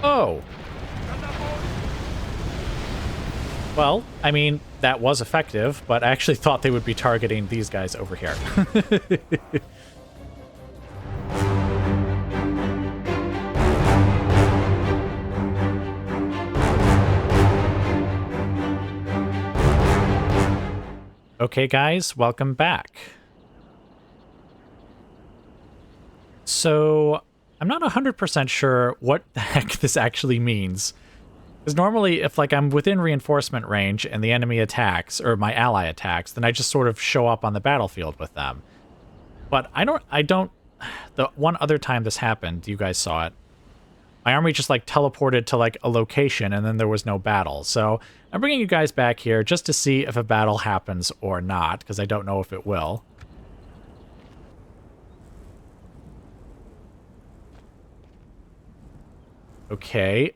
Oh! Well, I mean, that was effective, but I actually thought they would be targeting these guys over here. Okay, guys, welcome back. So, I'm not 100% sure what the heck this actually means. Because normally, if like I'm within reinforcement range and the enemy attacks, or my ally attacks, then I just sort of show up on the battlefield with them. But I don't, the one other time this happened, you guys saw it, my army just like teleported to like a location and then there was no battle. So I'm bringing you guys back here just to see if a battle happens or not, because I don't know if it will. Okay.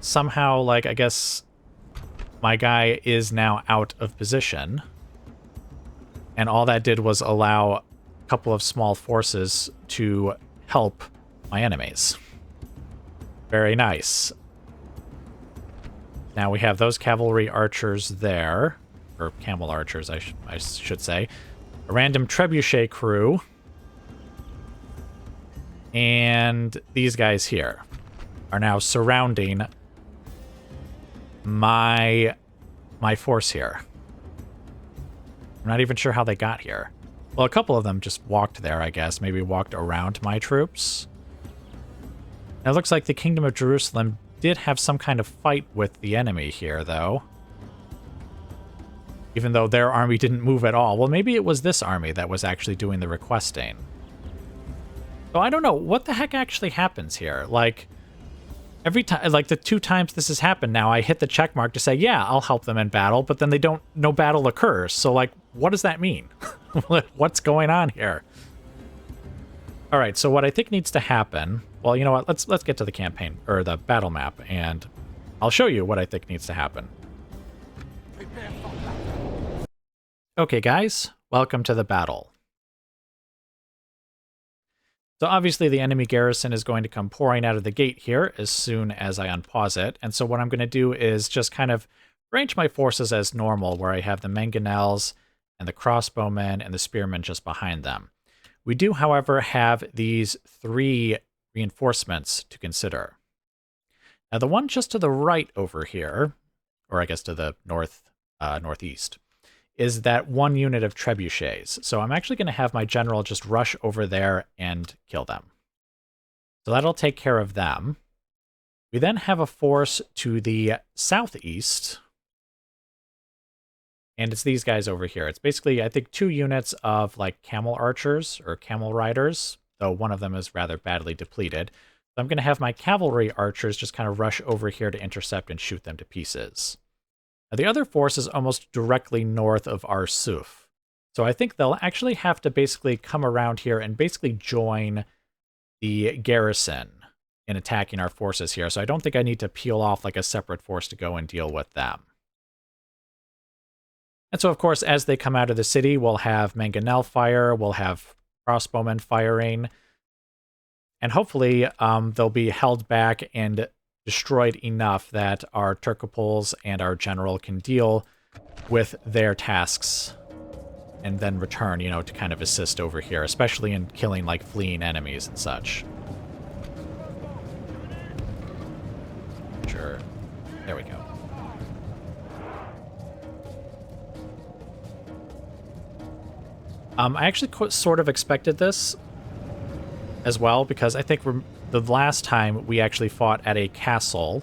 Somehow, like, I guess my guy is now out of position. And all that did was allow a couple of small forces to help my enemies. Very nice. Now we have those cavalry archers there. Or camel archers, I should say. A random trebuchet crew. And these guys here are now surrounding my force here. I'm not even sure how they got here. Well, a couple of them just walked there, I guess. Maybe walked around my troops. Now, it looks like the Kingdom of Jerusalem did have some kind of fight with the enemy here, though. Even though their army didn't move at all. Well, maybe it was this army that was actually doing the requesting. So I don't know. What the heck actually happens here? Like, every time, like the 2 times this has happened now, I hit the check mark to say, yeah, I'll help them in battle, but then no battle occurs. So, like, what does that mean? What's going on here? All right, so what I think needs to happen, well, you know what? Let's get to the campaign, or the battle map, and I'll show you what I think needs to happen. Okay, guys, welcome to the battle. So obviously the enemy garrison is going to come pouring out of the gate here as soon as I unpause it. And so what I'm going to do is just kind of arrange my forces as normal, where I have the mangonels and the crossbowmen and the spearmen just behind them. We do, however, have these 3 reinforcements to consider. Now the one just to the right over here, or I guess to the northeast, is that 1 unit of trebuchets. So I'm actually going to have my general just rush over there and kill them. So that'll take care of them. We then have a force to the southeast. And it's these guys over here. It's basically, I think, 2 units of like camel archers or camel riders, though one of them is rather badly depleted. So I'm going to have my cavalry archers just kind of rush over here to intercept and shoot them to pieces. Now, the other force is almost directly north of Arsuf. So I think they'll actually have to basically come around here and basically join the garrison in attacking our forces here. So I don't think I need to peel off like a separate force to go and deal with them. And so, of course, as they come out of the city, we'll have mangonel fire, we'll have crossbowmen firing, and hopefully they'll be held back and destroyed enough that our Turcopoles and our general can deal with their tasks and then return, you know, to kind of assist over here, especially in killing, like, fleeing enemies and such. Sure. There we go. I actually sort of expected this as well, because I think the last time we actually fought at a castle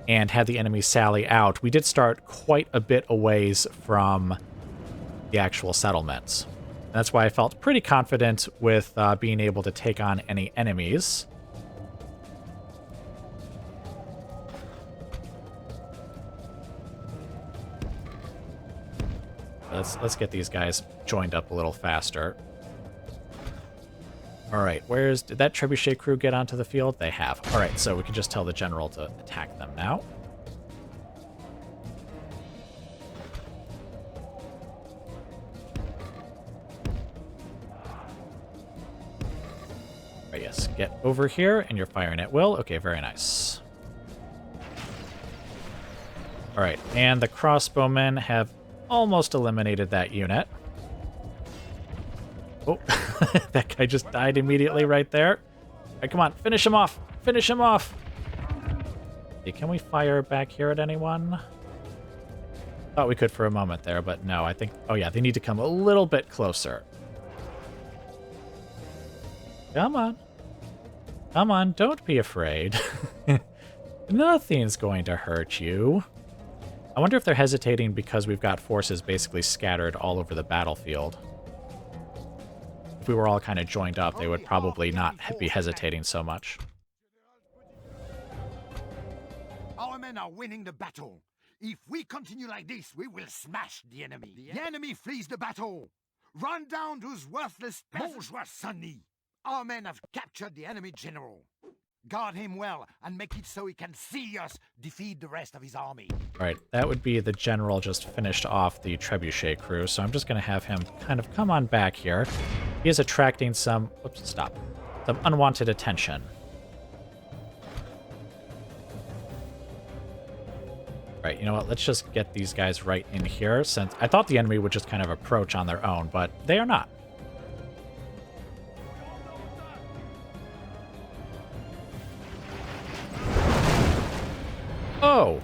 and had the enemy sally out, we did start quite a bit a ways from the actual settlements. And that's why I felt pretty confident with being able to take on any enemies. Let's get these guys joined up a little faster. All right, did that trebuchet crew get onto the field? They have. All right, so we can just tell the general to attack them now. Right, yeah, guys, get over here, and you're firing at will. Okay, very nice. Alright, and the crossbowmen have almost eliminated that unit. Oh, that guy just died immediately right there. Alright, come on, finish him off! Finish him off! Okay, can we fire back here at anyone? Thought we could for a moment there, but no, I think... Oh yeah, they need to come a little bit closer. Come on. Come on, don't be afraid. Nothing's going to hurt you. I wonder if they're hesitating because we've got forces basically scattered all over the battlefield. If we were all kind of joined up, they would probably not be hesitating so much. Our men are winning the battle. If we continue like this, we will smash the enemy. The enemy flees the battle. Run down those worthless bourgeois Sunni. Our men have captured the enemy general. Guard him well and make it so he can see us defeat the rest of his army. Right, that would be the general just finished off the trebuchet crew, so I'm just going to have him kind of come on back here. He is attracting some... Oops, stop. Some unwanted attention. Right, you know what? Let's just get these guys right in here, since I thought the enemy would just kind of approach on their own, but they are not. Oh.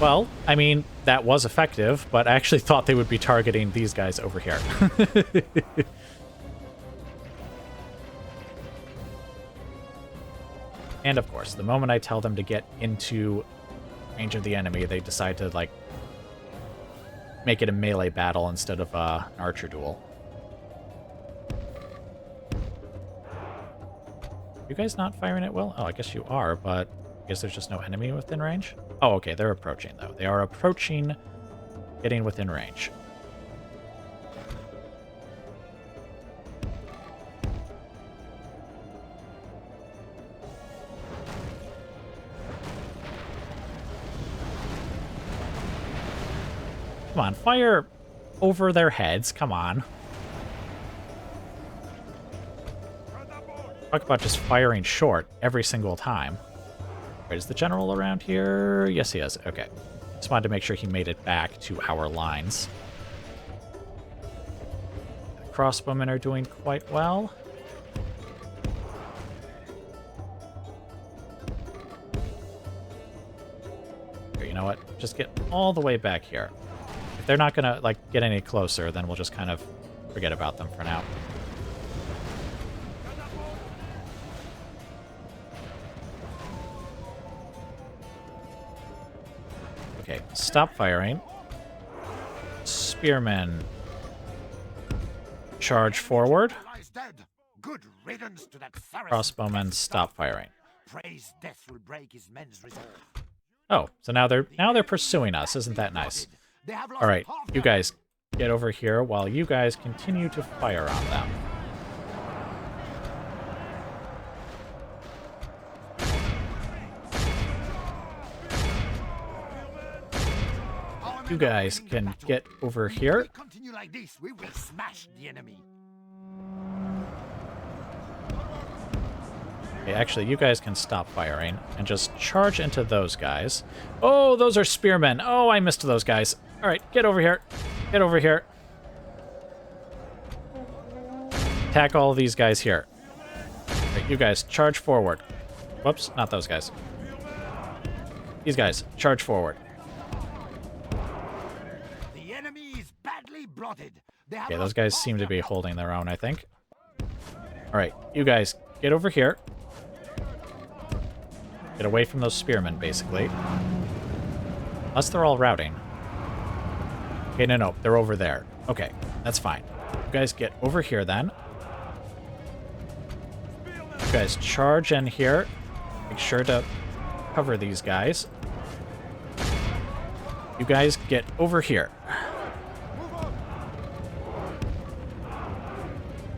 Well, I mean, that was effective, but I actually thought they would be targeting these guys over here. And of course, the moment I tell them to get into range of the enemy, they decide to, like, make it a melee battle instead of an archer duel. You guys not firing at will? Oh, I guess you are, but I guess there's just no enemy within range? Oh, okay, they're approaching, though. They are approaching, getting within range. Come on, fire over their heads. Come on. Talk about just firing short every single time. Wait, is the general around here? Yes, he is. Okay. Just wanted to make sure he made it back to our lines. The crossbowmen are doing quite well. Here, you know what? Just get all the way back here. If they're not gonna, like, get any closer, then we'll just kind of forget about them for now. Okay, stop firing. Spearmen. Charge forward. Good riddance to that Crossbowmen, stop firing. Praise death will break his men's resolve. Oh, so now they're pursuing us. Isn't that nice? All right, you guys get over here while you guys continue to fire on them. You guys can get over here. If we continue like this, we will smash the enemy. Okay, actually, you guys can stop firing and just charge into those guys. Oh, those are spearmen. Oh, I missed those guys. All right, get over here. Get over here. Attack all of these guys here. Right, you guys, charge forward. Whoops, not those guys. These guys, charge forward. The enemy is badly blotted. Okay, those guys seem to be holding their own, I think. All right, you guys, get over here. Get away from those spearmen, basically. Unless they're all routing. Okay, no, they're over there. Okay, that's fine. You guys get over here, then. You guys charge in here. Make sure to cover these guys. You guys get over here.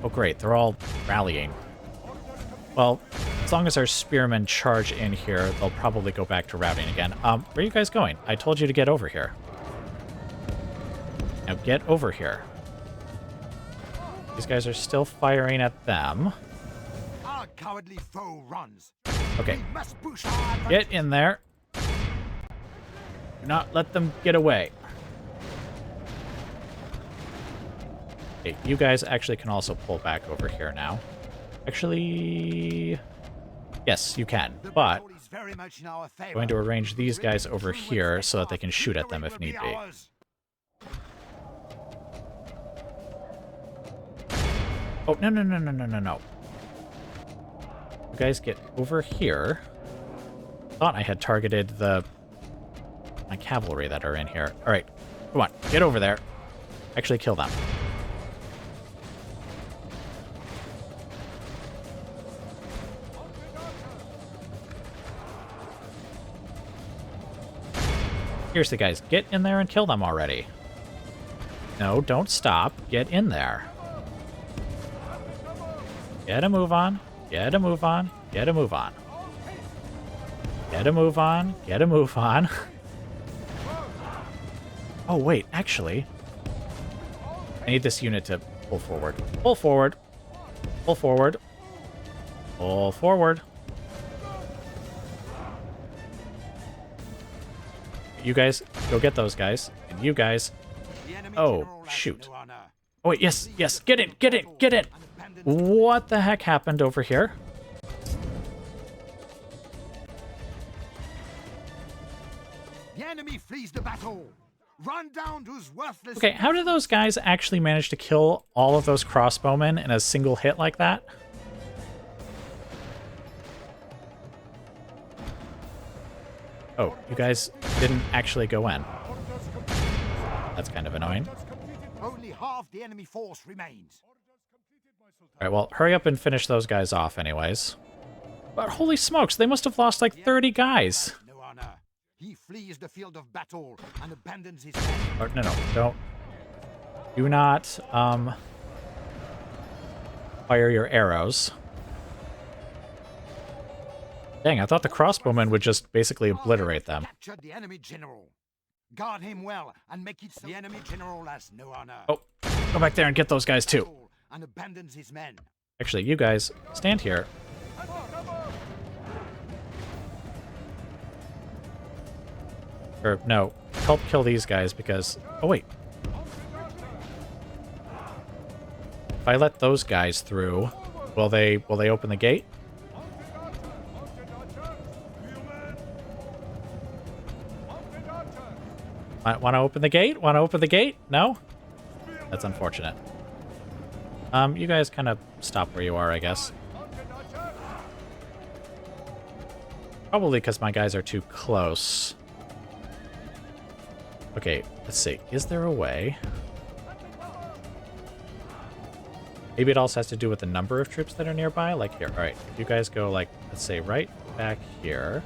Oh, great, they're all rallying. Well, as long as our spearmen charge in here, they'll probably go back to routing again. Where are you guys going? I told you to get over here. Now get over here. These guys are still firing at them. Our cowardly foe runs. Okay. We must push hard. Get in there. Do not let them get away. Okay, you guys actually can also pull back over here now. Actually, yes, you can, but I'm going to arrange these guys over here so that they can shoot at them if need be. Oh, no, no, no, no, no, no, no. You guys get over here. Thought I had targeted my cavalry that are in here. All right, come on, get over there. Actually kill them. Seriously, guys, get in there and kill them already. No, don't stop. Get in there. Get a move on. Get a move on. Get a move on. Get a move on. Get a move on. Oh, wait, actually. I need this unit to pull forward. Pull forward. Pull forward. Pull forward. You guys, go get those guys. And you guys... Oh, shoot. Oh, wait, yes, yes. Get in, get in, get in. What the heck happened over here? The enemy flees the battle. Run down those worthless... Okay, how did those guys actually manage to kill all of those crossbowmen in a single hit like that? Oh, you guys didn't actually go in. That's kind of annoying. Only half the enemy force remains. Alright, well, hurry up and finish those guys off anyways. But holy smokes, they must have lost like 30 guys. No honor. He flees the field of battle and abandons his... Oh, no, no, don't. Do not, fire your arrows. Dang, I thought the crossbowmen would just basically obliterate them. Capture the enemy general. Guard him well and make it so the enemy general has no honor. Oh, go back there and get those guys too. And abandons his men. Actually, you guys, stand here. Or, no, help kill these guys because... Oh, wait. If I let those guys through, will they open the gate? Want to open the gate? Want to open the gate? No? That's unfortunate. You guys kind of stop where you are, I guess. Probably because my guys are too close. Okay, let's see. Is there a way? Maybe it also has to do with the number of troops that are nearby. Like here. All right, if you guys go, like, let's say right back here.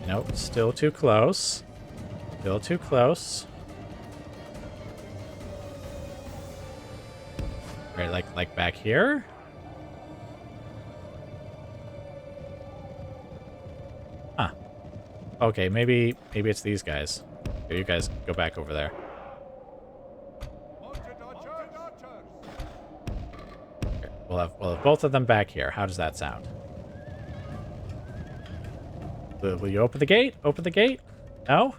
Nope, still too close. Still too close. Right, like back here. Huh. Okay, maybe it's these guys. Here, you guys go back over there. Okay, we'll have both of them back here. How does that sound? Will you open the gate? Open the gate? No?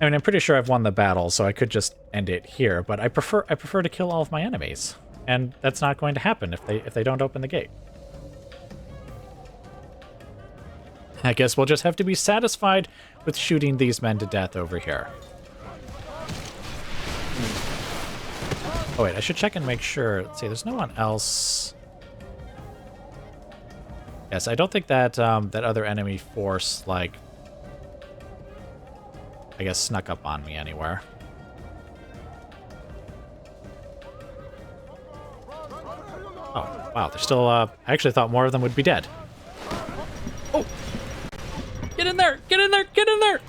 I mean, I'm pretty sure I've won the battle, so I could just end it here, but I prefer to kill all of my enemies. And that's not going to happen if they don't open the gate. I guess we'll just have to be satisfied with shooting these men to death over here. Oh wait, I should check and make sure. Let's see, there's no one else. Yes, I don't think that that other enemy force, like, I guess, snuck up on me anywhere. Oh, wow, they're still, I actually thought more of them would be dead. Oh! Get in there! Get in there! Get in there!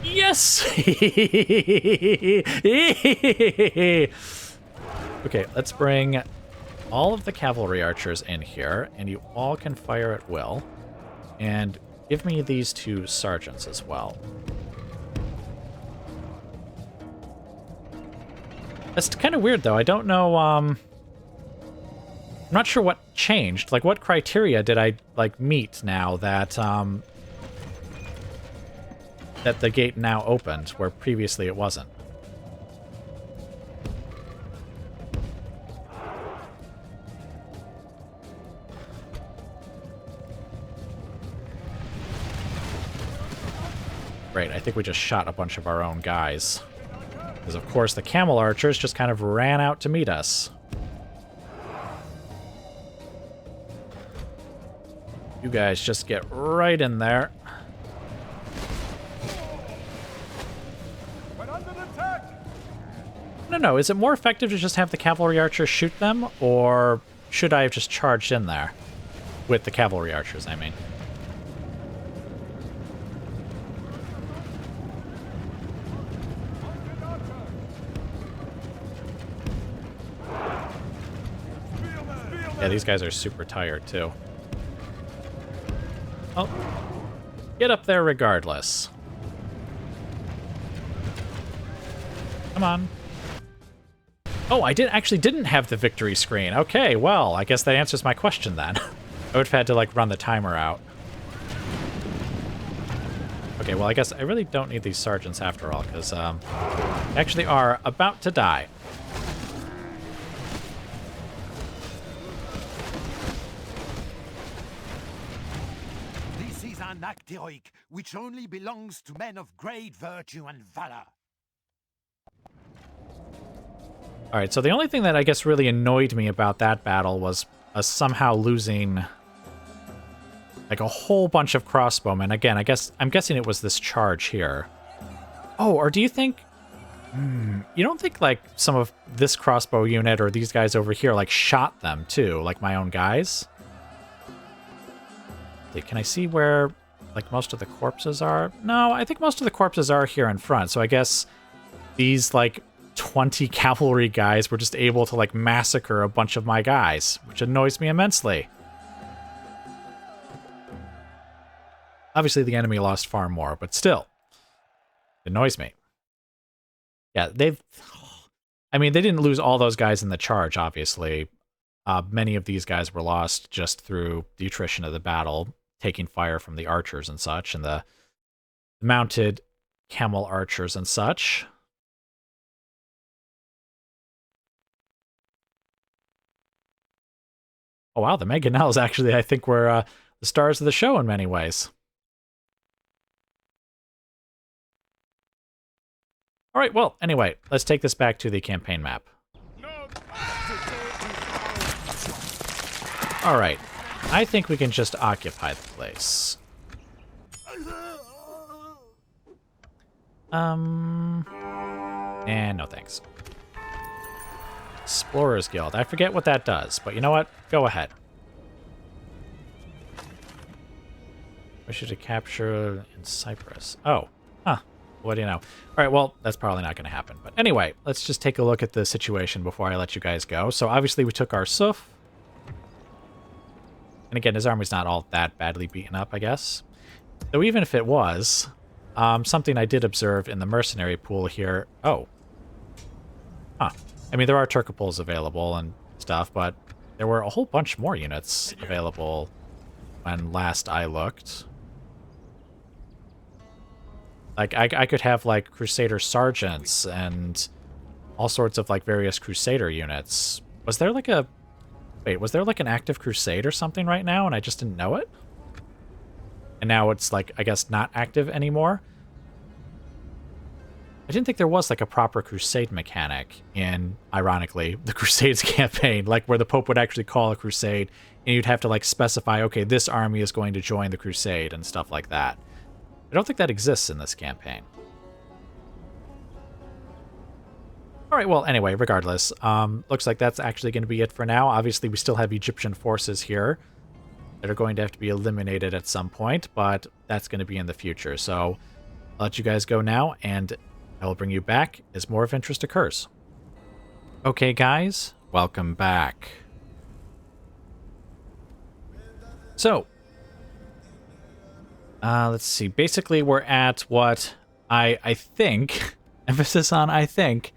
Yes! Okay, let's bring all of the cavalry archers in here, and you all can fire at will. And give me these 2 sergeants as well. That's kind of weird, though. I don't know, I'm not sure what changed. Like, what criteria did I, like, meet now that, that the gate now opened, where previously it wasn't? Great, I think we just shot a bunch of our own guys. Because, of course, the camel archers just kind of ran out to meet us. You guys just get right in there. No, is it more effective to just have the cavalry archers shoot them? Or should I have just charged in there? With the cavalry archers, I mean. Yeah, these guys are super tired, too. Oh. Get up there regardless. Come on. Oh, I actually didn't have the victory screen. Okay, well, I guess that answers my question then. I would have had to, like, run the timer out. Okay, well, I guess I really don't need these sergeants after all, because, they actually are about to die. An act heroic which only belongs to men of great virtue and valor. Alright, so the only thing that I guess really annoyed me about that battle was us somehow losing like a whole bunch of crossbowmen. Again, I'm guessing it was this charge here. Oh, or do you think you don't think like some of this crossbow unit or these guys over here like shot them too, like my own guys? Can I see where, like, most of the corpses are? No, I think most of the corpses are here in front, so I guess these, like, 20 cavalry guys were just able to, like, massacre a bunch of my guys, which annoys me immensely. Obviously, the enemy lost far more, but still, it annoys me. Yeah, I mean, they didn't lose all those guys in the charge, obviously. Many of these guys were lost just through the attrition of the battle, taking fire from the archers and such, and the mounted camel archers and such. Oh wow, the mangonels actually, I think, were the stars of the show in many ways. Alright, well, anyway, let's take this back to the campaign map. Alright, I think we can just occupy the place. And no thanks. Explorers Guild. I forget what that does, but you know what? Go ahead. Wish you to capture in Cyprus. Oh, huh. What do you know? All right, well, that's probably not going to happen. But anyway, let's just take a look at the situation before I let you guys go. So obviously we took Arsuf. And again, his army's not all that badly beaten up, I guess. Though even if it was, something I did observe in the mercenary pool here... Oh. Huh. I mean, there are Turcopoles available and stuff, but there were a whole bunch more units available when last I looked. Like, I could have, like, Crusader Sergeants and all sorts of, like, various Crusader units. Was there, like, a... Wait, was there, like, an active Crusade or something right now and I just didn't know it? And now it's, like, I guess not active anymore? I didn't think there was, like, a proper Crusade mechanic in, ironically, the Crusades campaign, like, where the Pope would actually call a Crusade, and you'd have to, like, specify, okay, this army is going to join the Crusade, and stuff like that. I don't think that exists in this campaign. Alright, well, anyway, regardless, looks like that's actually going to be it for now. Obviously, we still have Egyptian forces here that are going to have to be eliminated at some point, but that's going to be in the future, so I'll let you guys go now, and I will bring you back as more of interest occurs. Okay, guys, welcome back. So, let's see. Basically, we're at what I think, emphasis on I think,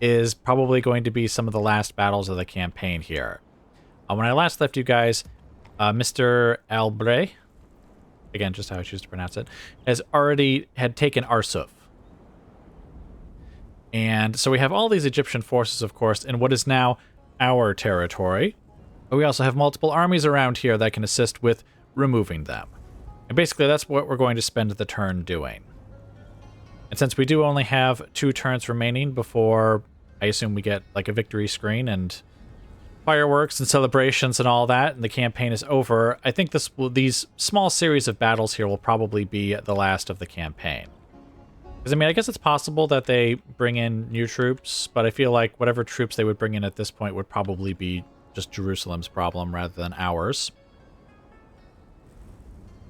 is probably going to be some of the last battles of the campaign here. When I last left you guys, Mr. Albrecht, again, just how I choose to pronounce it, had taken Arsuf. And so we have all these Egyptian forces, of course, in what is now our territory. But we also have multiple armies around here that can assist with removing them. And basically, that's what we're going to spend the turn doing. And since we do only have 2 turns remaining before, I assume we get like a victory screen and fireworks and celebrations and all that, and the campaign is over, I think these small series of battles here will probably be the last of the campaign. Because, I mean, I guess it's possible that they bring in new troops, but I feel like whatever troops they would bring in at this point would probably be just Jerusalem's problem rather than ours.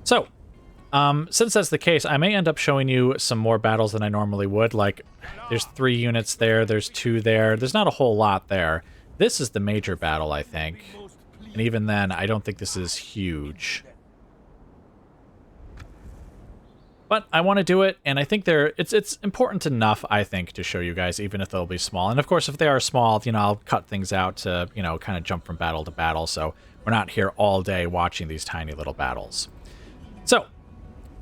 So, since that's the case, I may end up showing you some more battles than I normally would. Like, there's 3 units there, there's 2 there. There's not a whole lot there. This is the major battle, I think. And even then, I don't think this is huge. But I want to do it, and I think it's important enough, I think, to show you guys, even if they'll be small. And of course, if they are small, you know, I'll cut things out to, you know, kind of jump from battle to battle, so we're not here all day watching these tiny little battles. So,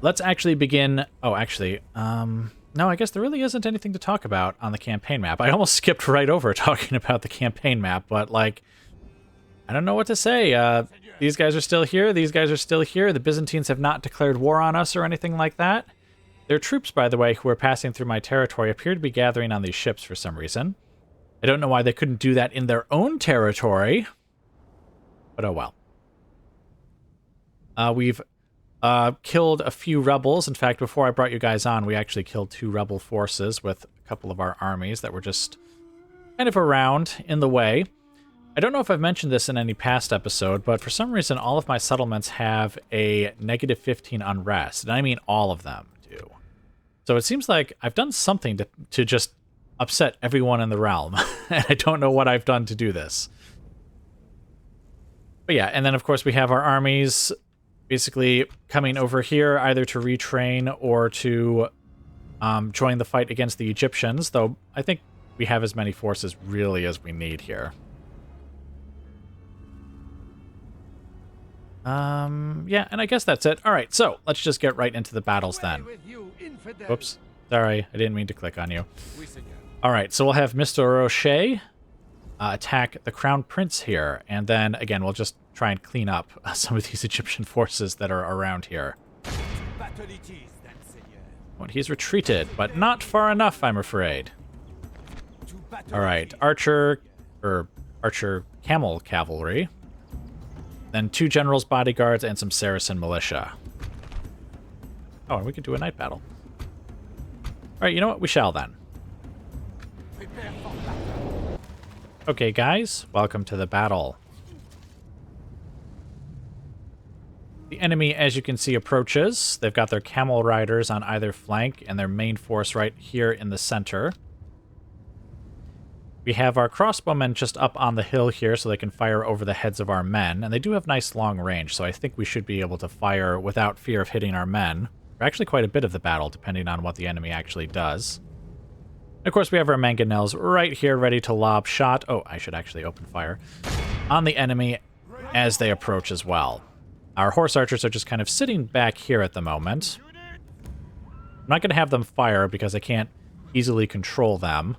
let's actually begin... Oh, actually, no, I guess there really isn't anything to talk about on the campaign map. I almost skipped right over talking about the campaign map, but, like, I don't know what to say. These guys are still here. These guys are still here. The Byzantines have not declared war on us or anything like that. Their troops, by the way, who are passing through my territory, appear to be gathering on these ships for some reason. I don't know why they couldn't do that in their own territory, but oh well. We've killed a few rebels. In fact, before I brought you guys on, we actually killed 2 rebel forces with a couple of our armies that were just kind of around in the way. I don't know if I've mentioned this in any past episode, but for some reason all of my settlements have a -15 unrest, and I mean all of them do. So it seems like I've done something to just upset everyone in the realm, and I don't know what I've done to do this. But yeah, and then of course we have our armies basically coming over here either to retrain or to join the fight against the Egyptians, though I think we have as many forces really as we need here. Yeah, and I guess that's it. All right, so let's just get right into the battles then. Whoops. Sorry, I didn't mean to click on you. All right, so we'll have Mr. Rocher attack the Crown Prince here, and then, again, we'll just try and clean up some of these Egyptian forces that are around here. Well, he's retreated, but not far enough, I'm afraid. All right, Archer Camel Cavalry. Then 2 generals' bodyguards and some Saracen militia. Oh, and we can do a night battle. All right, you know what? We shall then. Okay, guys, welcome to the battle. The enemy, as you can see, approaches. They've got their camel riders on either flank and their main force right here in the center. We have our crossbowmen just up on the hill here so they can fire over the heads of our men, and they do have nice long range, so I think we should be able to fire without fear of hitting our men. For actually quite a bit of the battle, depending on what the enemy actually does. And of course, we have our mangonels right here ready to lob shot. Oh, I should actually open fire on the enemy as they approach as well. Our horse archers are just kind of sitting back here at the moment. I'm not going to have them fire because I can't easily control them.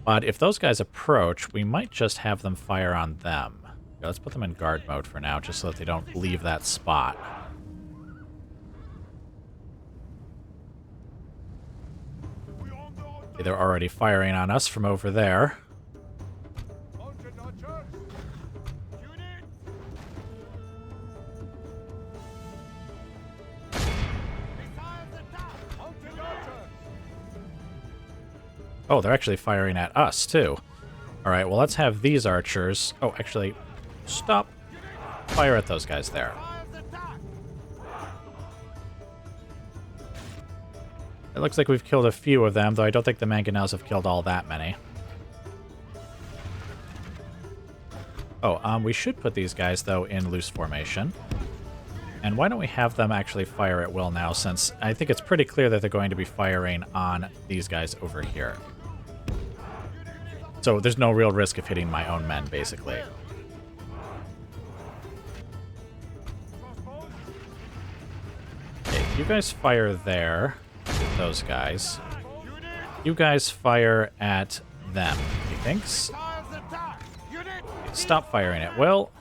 But if those guys approach, we might just have them fire on them. Yeah, let's put them in guard mode for now, just so that they don't leave that spot. Okay, they're already firing on us from over there. Oh, they're actually firing at us, too. All right, well, let's have these archers... Oh, actually, stop. Fire at those guys there. It looks like we've killed a few of them, though I don't think the mangonels have killed all that many. Oh, we should put these guys, though, in loose formation. And why don't we have them actually fire at will now, since I think it's pretty clear that they're going to be firing on these guys over here. So there's no real risk of hitting my own men, basically. Okay, you guys fire there. Those guys. You guys fire at them, he thinks. Stop firing at will.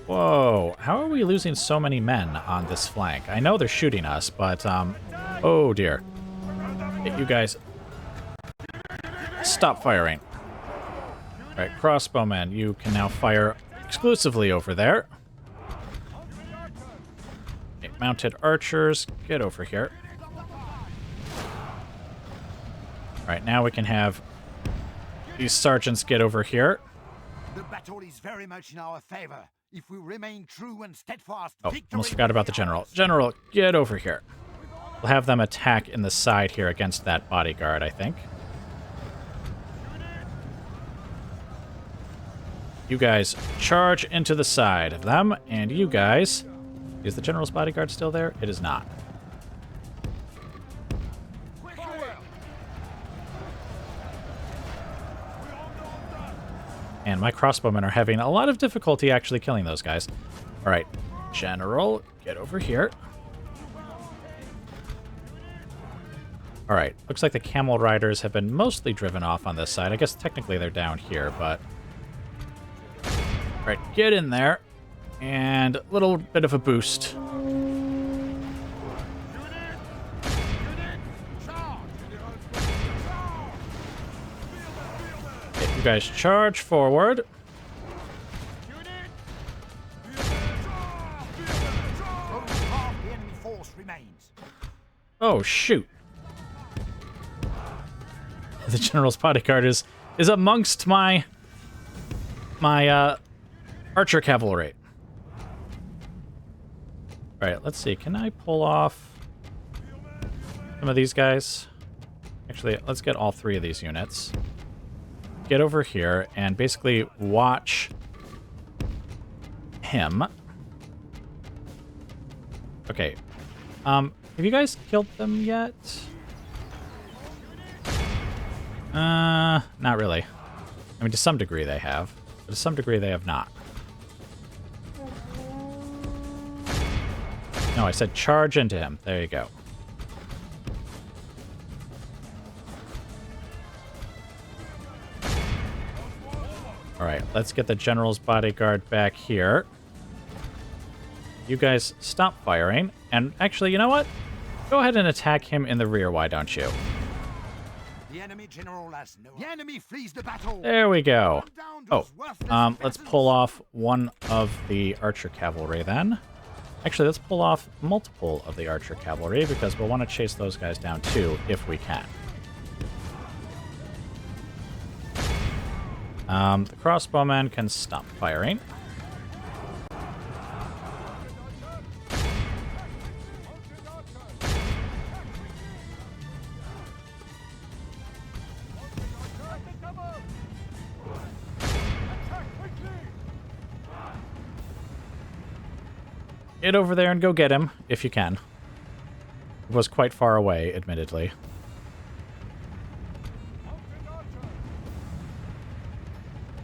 Whoa, how are we losing so many men on this flank? I know they're shooting us, but, oh dear. Hey, you guys, stop firing. Alright, crossbowmen, you can now fire exclusively over there. Okay, mounted archers, get over here. Alright, now we can have these sergeants get over here. The battle is very much in our favor. If we remain true and steadfast, oh, almost forgot about the general. General, get over here. We'll have them attack in the side here against that bodyguard, I think. You guys charge into the side of them, and you guys... Is the general's bodyguard still there? It is not. And my crossbowmen are having a lot of difficulty actually killing those guys. All right, General, get over here. All right, looks like the camel riders have been mostly driven off on this side. I guess technically they're down here, but... All right, get in there. And a little bit of a boost. Okay, you guys charge forward. Oh, shoot. The general's bodyguard is amongst my archer cavalry. All right, let's see. Can I pull off some of these guys? Actually, let's get all three of these units. Get over here and basically watch him. Okay. Have you guys killed them yet? Not really. I mean, to some degree they have, but to some degree they have not. No, I said charge into him. There you go. All right, let's get the general's bodyguard back here. You guys stop firing. And actually, you know what? Go ahead and attack him in the rear, why don't you? The enemy general has no... The enemy flees the battle. There we go. Oh, let's pull off one of the archer cavalry then. Actually, let's pull off multiple of the archer cavalry because we'll want to chase those guys down too if we can. The crossbowmen can stop firing. Get over there and go get him, if you can. It was quite far away, admittedly.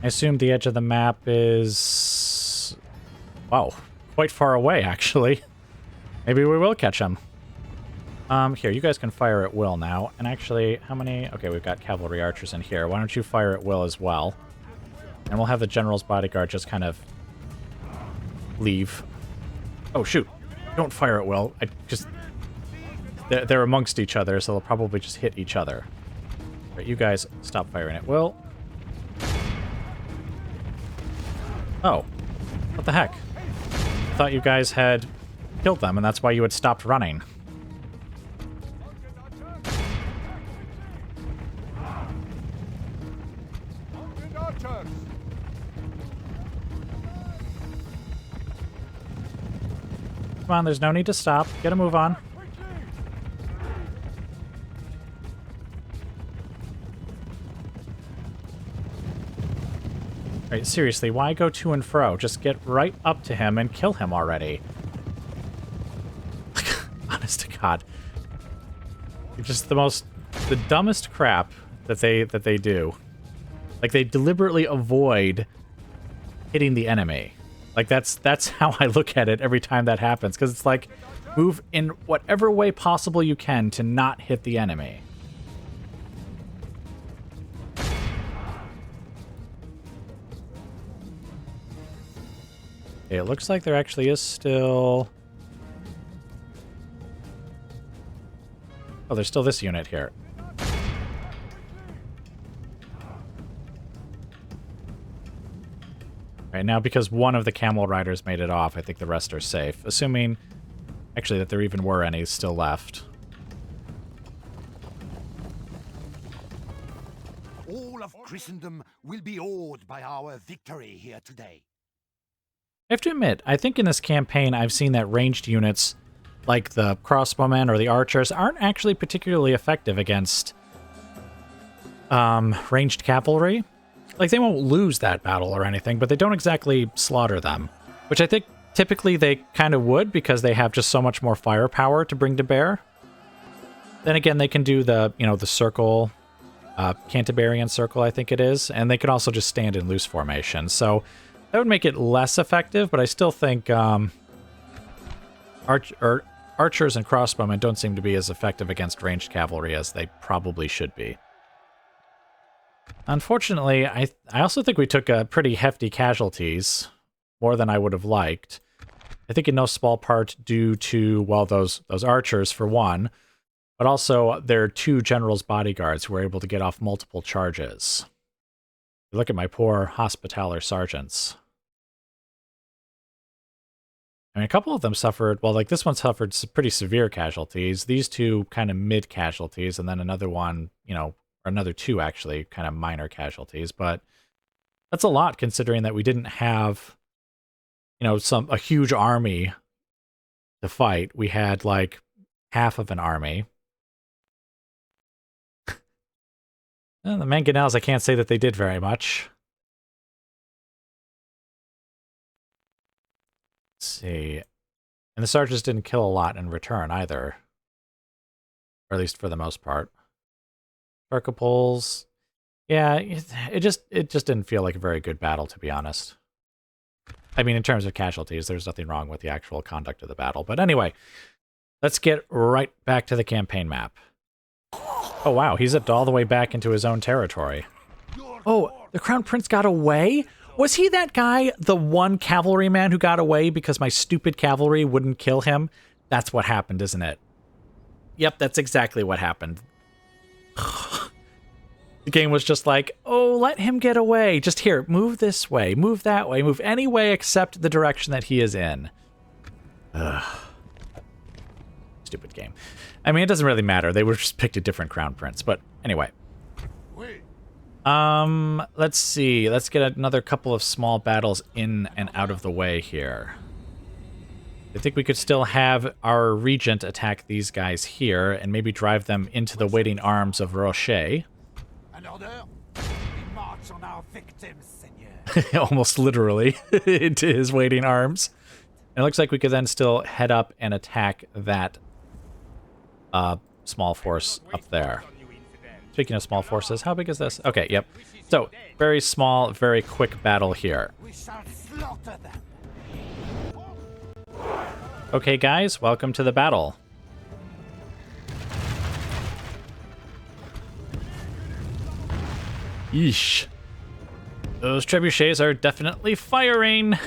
I assume the edge of the map is... Wow, quite far away, actually. Maybe we will catch him. Here, you guys can fire at will now. And actually, how many... Okay, we've got cavalry archers in here. Why don't you fire at will as well? And we'll have the general's bodyguard just kind of leave. Oh, shoot. Don't fire at will. I just... They're amongst each other, so they'll probably just hit each other. All right, you guys stop firing at will. Oh. What the heck? I thought you guys had killed them, and that's why you had stopped running. Come on, there's no need to stop. Get a move on. Right, seriously, why go to and fro? Just get right up to him and kill him already. Honest to God. Just the dumbest crap that they do. Like, they deliberately avoid hitting the enemy. Like, that's how I look at it every time that happens, because it's like, move in whatever way possible you can to not hit the enemy. Okay, it looks like there actually is still... Oh, there's still this unit here. Right now, because one of the camel riders made it off, I think the rest are safe. Assuming, actually, that there even were any still left. All of Christendom will be awed by our victory here today. I have to admit, I think in this campaign I've seen that ranged units, like the crossbowmen or the archers, aren't actually particularly effective against ranged cavalry. Like, they won't lose that battle or anything, but they don't exactly slaughter them. Which I think typically they kind of would, because they have just so much more firepower to bring to bear. Then again, they can do the, the circle, Canterbury circle, I think it is, and they can also just stand in loose formation. So that would make it less effective, but I still think archers and crossbowmen don't seem to be as effective against ranged cavalry as they probably should be. Unfortunately, I also think we took pretty hefty casualties, more than I would have liked. I think in no small part due to, well, those archers, for one, but also their two generals' bodyguards who were able to get off multiple charges. Look at my poor Hospitaller sergeants. I mean, a couple of them suffered, well, like this one suffered some pretty severe casualties. These two kind of mid casualties, and then another one, or another two actually, kind of minor casualties. But that's a lot considering that we didn't have, a huge army to fight. We had like half of an army. And the mangonels, I can't say that they did very much. Let's see. And the sergeants didn't kill a lot in return either. Or at least for the most part. Archipoles. Yeah, it just didn't feel like a very good battle, to be honest. I mean, in terms of casualties, there's nothing wrong with the actual conduct of the battle. But anyway, let's get right back to the campaign map. Oh, wow, he zipped all the way back into his own territory. Oh, the Crown Prince got away? Was he that guy, the one cavalryman who got away because my stupid cavalry wouldn't kill him? That's what happened, isn't it? Yep, that's exactly what happened. The game was just like, oh, let him get away. Just here, move this way, move that way, move any way except the direction that he is in. Ugh. Stupid game. I mean, it doesn't really matter. They would have just picked a different Crown Prince. But anyway. Let's see. Let's get another couple of small battles in and out of the way here. I think we could still have our regent attack these guys here and maybe drive them into the waiting arms of Rocher. An order? We march on our victims, Seigneur. Almost literally into his waiting arms. And it looks like we could then still head up and attack that small force up there. Speaking of small forces, how big is this? Okay, yep. So, very small, very quick battle here. We shall slaughter them. Okay, guys, welcome to the battle. Yeesh. Those trebuchets are definitely firing.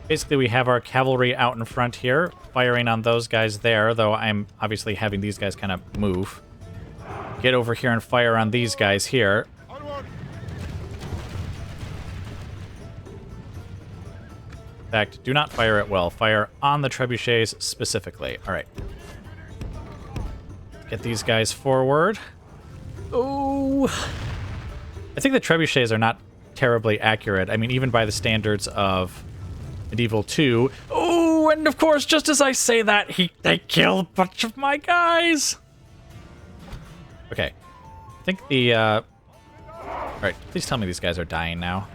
Basically, we have our cavalry out in front here, firing on those guys there, though I'm obviously having these guys kind of move. Get over here and fire on these guys here. In fact, do not fire at will. Fire on the trebuchets specifically. All right. Get these guys forward. Oh. I think the trebuchets are not terribly accurate. I mean, even by the standards of Medieval 2. Oh, and of course, just as I say that, they kill a bunch of my guys. Okay. I think the Alright, please tell me these guys are dying now.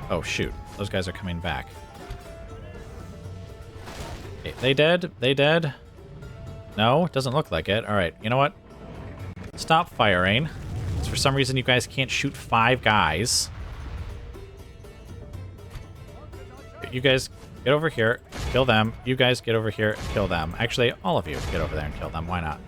Oh, shoot. Those guys are coming back. Okay, they dead? They dead? No? Doesn't look like it. Alright, you know what? Stop firing. For some reason, you guys can't shoot 5 guys. You guys get over here, kill them. You guys get over here, kill them. Actually, all of you get over there and kill them. Why not?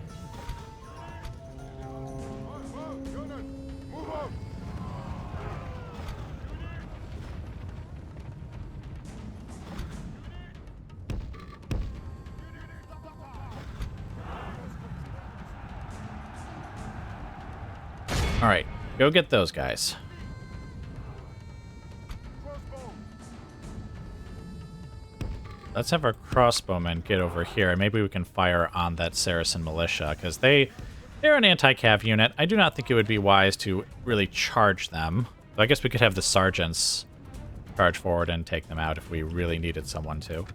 All right, go get those guys. Let's have our crossbowmen get over here, and maybe we can fire on that Saracen militia, because they're an anti-cav unit. I do not think it would be wise to really charge them. So I guess we could have the sergeants charge forward and take them out if we really needed someone to. All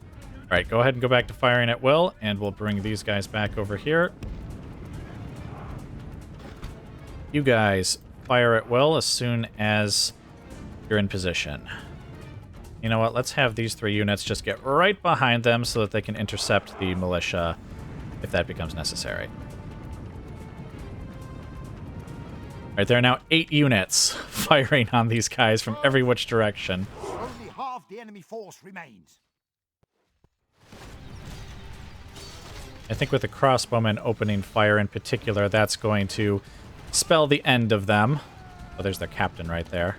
right, go ahead and go back to firing at will, and we'll bring these guys back over here. You guys fire at will as soon as you're in position. You know what? Let's have these 3 units just get right behind them so that they can intercept the militia if that becomes necessary. All right, there are now 8 units firing on these guys from every which direction. Only half the enemy force remains. I think with the crossbowmen opening fire in particular, that's going to spell the end of them. Oh, there's their captain right there.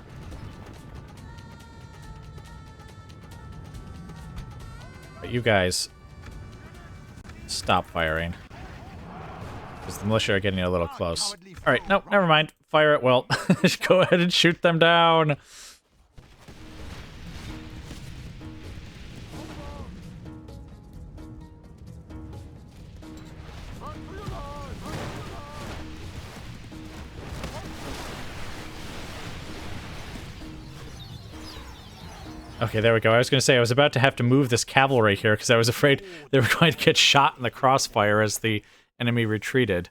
But you guys stop firing, because the militia are getting a little close. All right, nope, never mind. Fire at will. Just go ahead and shoot them down. Okay, there we go. I was going to say I was about to have to move this cavalry here because I was afraid they were going to get shot in the crossfire as the enemy retreated.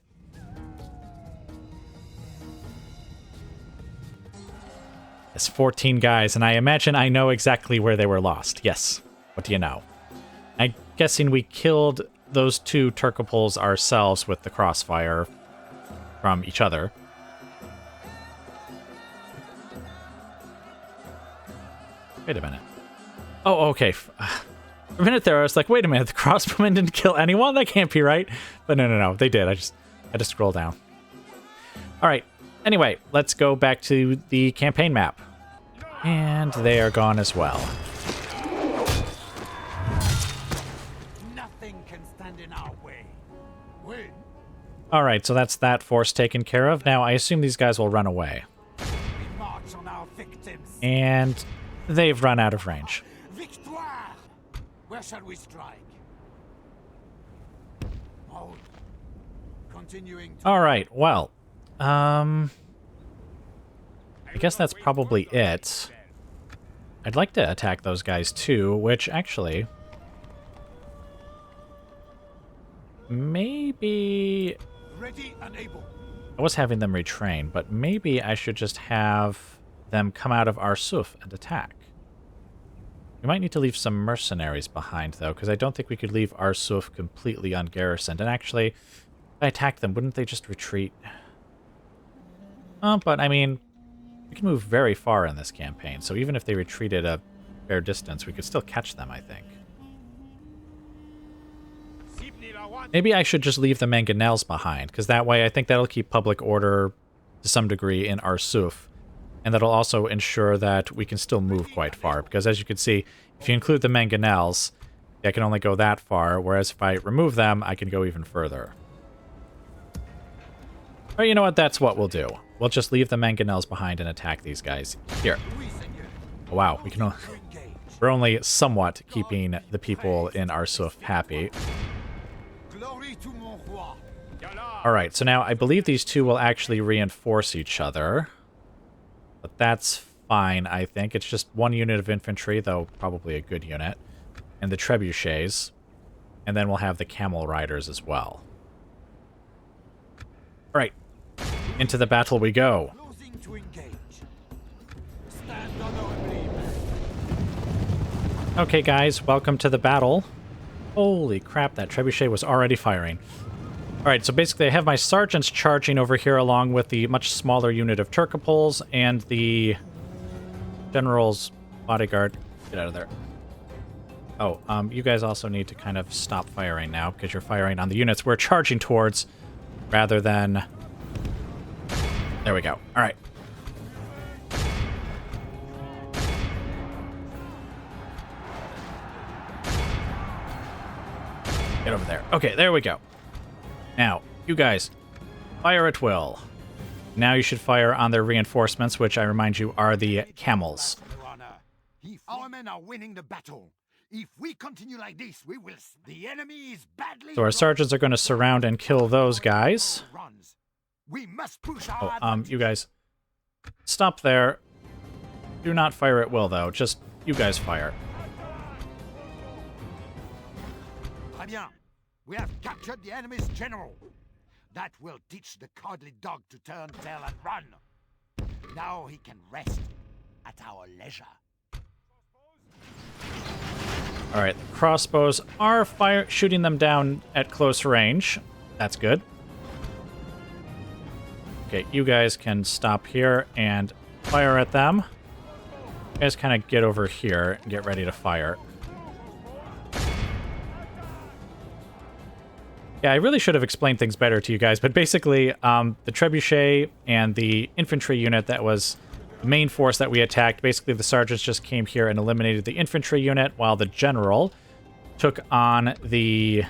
It's 14 guys, and I imagine I know exactly where they were lost. Yes. What do you know? I'm guessing we killed those 2 Turcopoles ourselves with the crossfire from each other. Wait a minute. Oh, okay. For a minute there, I was like, wait a minute, the crossbowmen didn't kill anyone? That can't be right. But no, they did. I just had to scroll down. All right. Anyway, let's go back to the campaign map. And they are gone as well. Nothing can stand in our way. Win. All right, so that's that force taken care of. Now, I assume these guys will run away. We march on our victims. And they've run out of range. Victoire! Where shall we strike? Oh. Continuing to... All right, well, I guess that's probably it. I'd like to attack those guys too, which actually... maybe... Ready and able. I was having them retrain, but maybe I should just have them come out of Arsuf and attack. We might need to leave some mercenaries behind, though, because I don't think we could leave Arsuf completely ungarrisoned. And actually, if I attack them, wouldn't they just retreat? But, I mean, we can move very far in this campaign, so even if they retreated a fair distance, we could still catch them, I think. Maybe I should just leave the mangonels behind, because that way I think that'll keep public order to some degree in Arsuf. And that'll also ensure that we can still move quite far, because as you can see, if you include the mangonels, I can only go that far, whereas if I remove them, I can go even further. Or you know what, that's what we'll do. We'll just leave the mangonels behind and attack these guys. Here. Oh, wow, we can we're only somewhat keeping the people in Arsuf happy. Alright, so now I believe these 2 will actually reinforce each other. But that's fine, I think. It's just 1 unit of infantry, though probably a good unit. And the trebuchets. And then we'll have the camel riders as well. Alright, into the battle we go. Closing to engage. Stand honorably. Okay, guys, welcome to the battle. Holy crap, that trebuchet was already firing. Alright, so basically I have my sergeants charging over here along with the much smaller unit of Turcopoles and the general's bodyguard. Get out of there. Oh, you guys also need to kind of stop firing now because you're firing on the units we're charging towards rather than... There we go. Alright. Get over there. Okay, there we go. Now, you guys, fire at will. Now you should fire on their reinforcements, which I remind you are the camels. Our men are winning the battle. If we continue like this, we will... The enemy is badly... So our sergeants are going to surround and kill those guys. We must push our You guys, stop there. Do not fire at will, though. Just, you guys fire. Très bien. We have captured the enemy's general. That will teach the cowardly dog to turn tail and run. Now he can rest at our leisure. Alright, the crossbows are shooting them down at close range. That's good. Okay, you guys can stop here and fire at them. You guys kind of get over here and get ready to fire. Yeah, I really should have explained things better to you guys, but basically, the trebuchet and the infantry unit that was the main force that we attacked, basically the sergeants just came here and eliminated the infantry unit, while the general took on the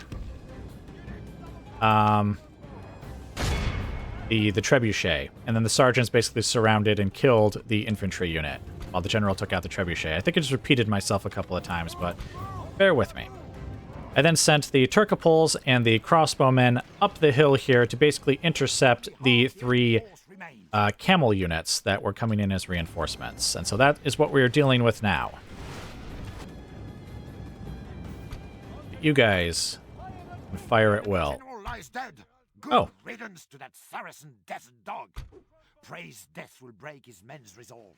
trebuchet, and then the sergeants basically surrounded and killed the infantry unit, while the general took out the trebuchet. I think I just repeated myself a couple of times, but bear with me. I then sent the Turcopoles and the crossbowmen up the hill here to basically intercept the three camel units that were coming in as reinforcements. And so that is what we're dealing with now. You guys can fire at will. Oh. Riddance to that Saracen desert dog. Praise death will break his men's resolve.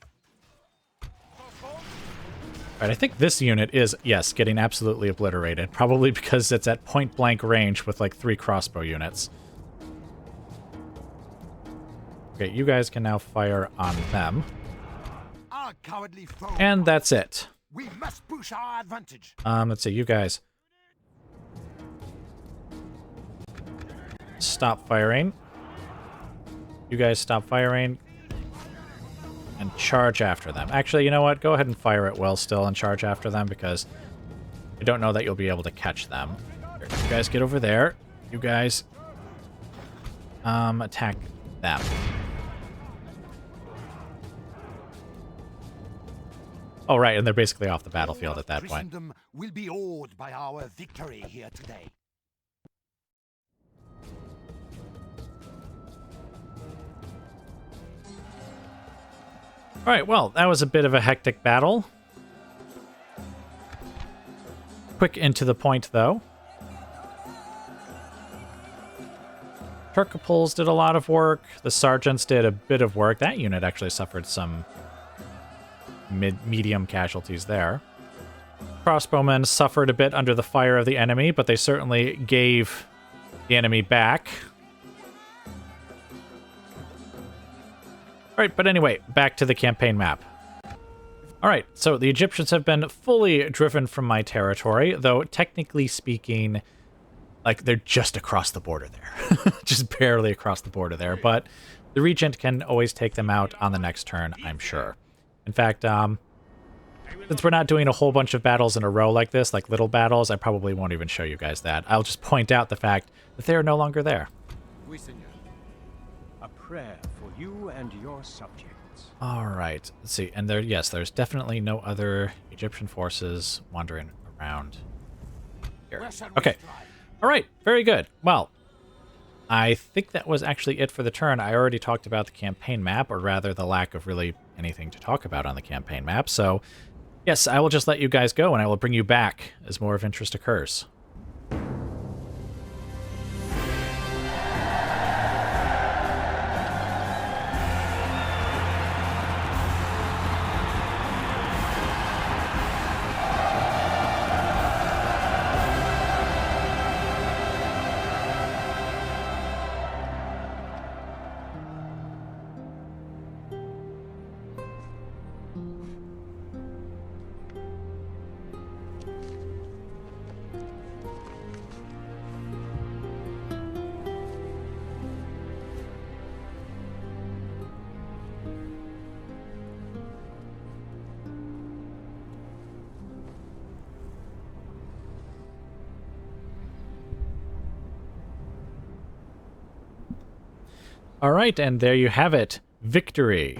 Alright, I think this unit is, yes, getting absolutely obliterated. Probably because it's at point-blank range with, like, 3 crossbow units. Okay, you guys can now fire on them. Our cowardly foe. And that's it. We must push our advantage. Let's see, you guys. Stop firing. You guys stop firing. And charge after them. Actually, you know what? Go ahead and fire at will still and charge after them, because I don't know that you'll be able to catch them. Here, you guys get over there. You guys attack them. Oh, right, and they're basically off the battlefield at that point. Christendom will be awed by our victory here today. Alright, well, that was a bit of a hectic battle. Quick and to the point, though. Turcopoles did a lot of work. The sergeants did a bit of work. That unit actually suffered some medium casualties there. Crossbowmen suffered a bit under the fire of the enemy, but they certainly gave the enemy back. Alright, but anyway, back to the campaign map. Alright, so the Egyptians have been fully driven from my territory, though technically speaking, like, they're just across the border there. Just barely across the border there, but the Regent can always take them out on the next turn, I'm sure. In fact, since we're not doing a whole bunch of battles in a row like this, like little battles, I probably won't even show you guys that. I'll just point out the fact that they are no longer there. Oui, Seigneur. A prayer for you and your subjects. All right, let's see. And there, yes, there's definitely no other Egyptian forces wandering around here. Okay. All right, very good. Well, I think that was actually it for the turn. I already talked about the campaign map, or rather the lack of really anything to talk about on the campaign map. So, yes, I will just let you guys go, and I will bring you back as more of interest occurs. All right, and there you have it. Victory.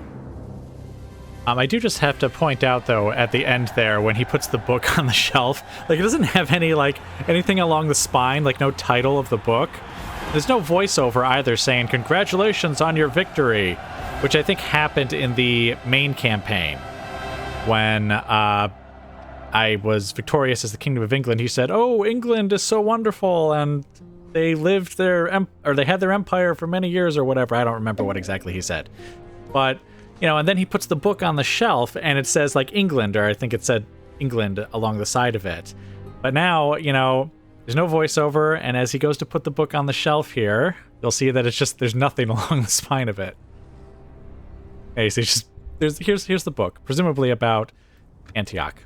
I do just have to point out, though, at the end there, when he puts the book on the shelf, like, it doesn't have any, like, anything along the spine, like, no title of the book. There's no voiceover either saying, "Congratulations on your victory," which I think happened in the main campaign. When I was victorious as the Kingdom of England, he said, "Oh, England is so wonderful, and they lived they had their empire for many years," or whatever. I don't remember what exactly he said. But, you know, and then he puts the book on the shelf, and it says, like, England, or I think it said England along the side of it. But now, you know, there's no voiceover, and as he goes to put the book on the shelf here, you'll see that it's just, there's nothing along the spine of it. Okay, so here's the book, presumably about Antioch.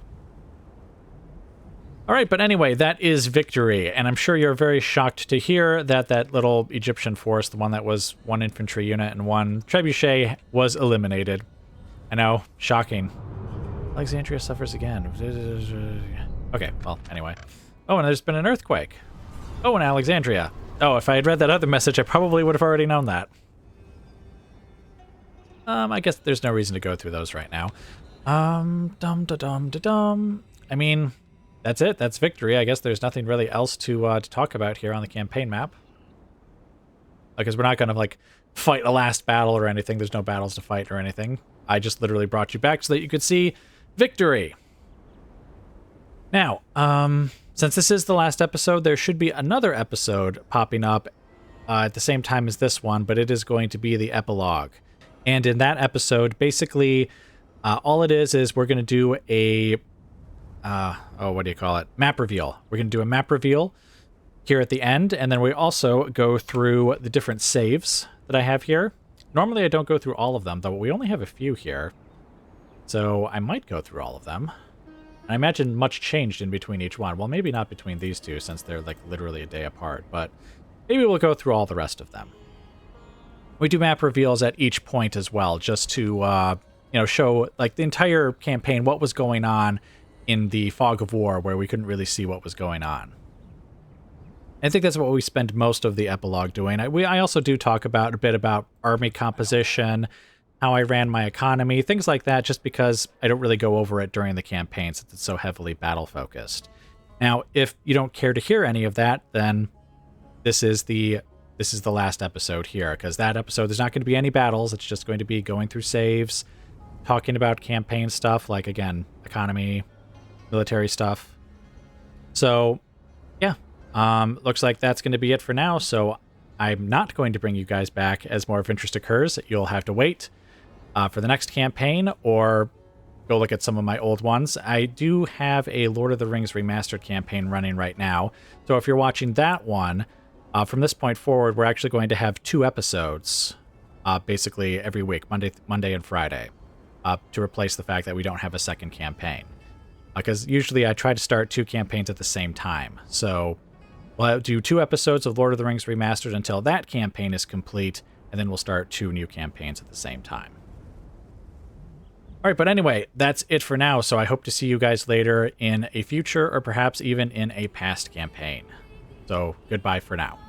All right, but anyway, that is victory, and I'm sure you're very shocked to hear that that little Egyptian force, the one that was 1 infantry unit and 1 trebuchet, was eliminated. I know, shocking. Alexandria suffers again. Okay, well, anyway. Oh, and there's been an earthquake. Oh, in Alexandria. Oh, if I had read that other message, I probably would have already known that. I guess there's no reason to go through those right now. I mean, that's it. That's victory. I guess there's nothing really else to talk about here on the campaign map. Because we're not going to, like, fight a last battle or anything. There's no battles to fight or anything. I just literally brought you back so that you could see victory. Now, since this is the last episode, there should be another episode popping up at the same time as this one, but it is going to be the epilogue. And in that episode, basically, all it is we're going to do a, map reveal. We're going to do a map reveal here at the end, and then we also go through the different saves that I have here. Normally, I don't go through all of them, though we only have a few here. So I might go through all of them. I imagine much changed in between each one. Well, maybe not between these two, since they're, like, literally a day apart, but maybe we'll go through all the rest of them. We do map reveals at each point as well, just to, you know, show, like, the entire campaign, what was going on in the fog of war, where we couldn't really see what was going on. I think that's what we spend most of the epilogue doing. I also do talk about a bit about army composition, how I ran my economy, things like that, just because I don't really go over it during the campaign since it's so heavily battle-focused. Now, if you don't care to hear any of that, then this is the last episode here, because that episode, there's not going to be any battles. It's just going to be going through saves, talking about campaign stuff, like, again, economy, military stuff. So, yeah, looks like that's going to be it for now, so I'm not going to bring you guys back as more of interest occurs. You'll have to wait for the next campaign, or go look at some of my old ones. I do have a Lord of the Rings Remastered campaign running right now, so if you're watching that one, from this point forward, we're actually going to have 2 episodes, basically every week, Monday and Friday, to replace the fact that we don't have a second campaign. Because usually I try to start 2 campaigns at the same time, so we'll do 2 episodes of Lord of the Rings Remastered until that campaign is complete, and then we'll start 2 new campaigns at the same time. All right, but anyway, that's it for now, so I hope to see you guys later in a future, or perhaps even in a past campaign. So, goodbye for now.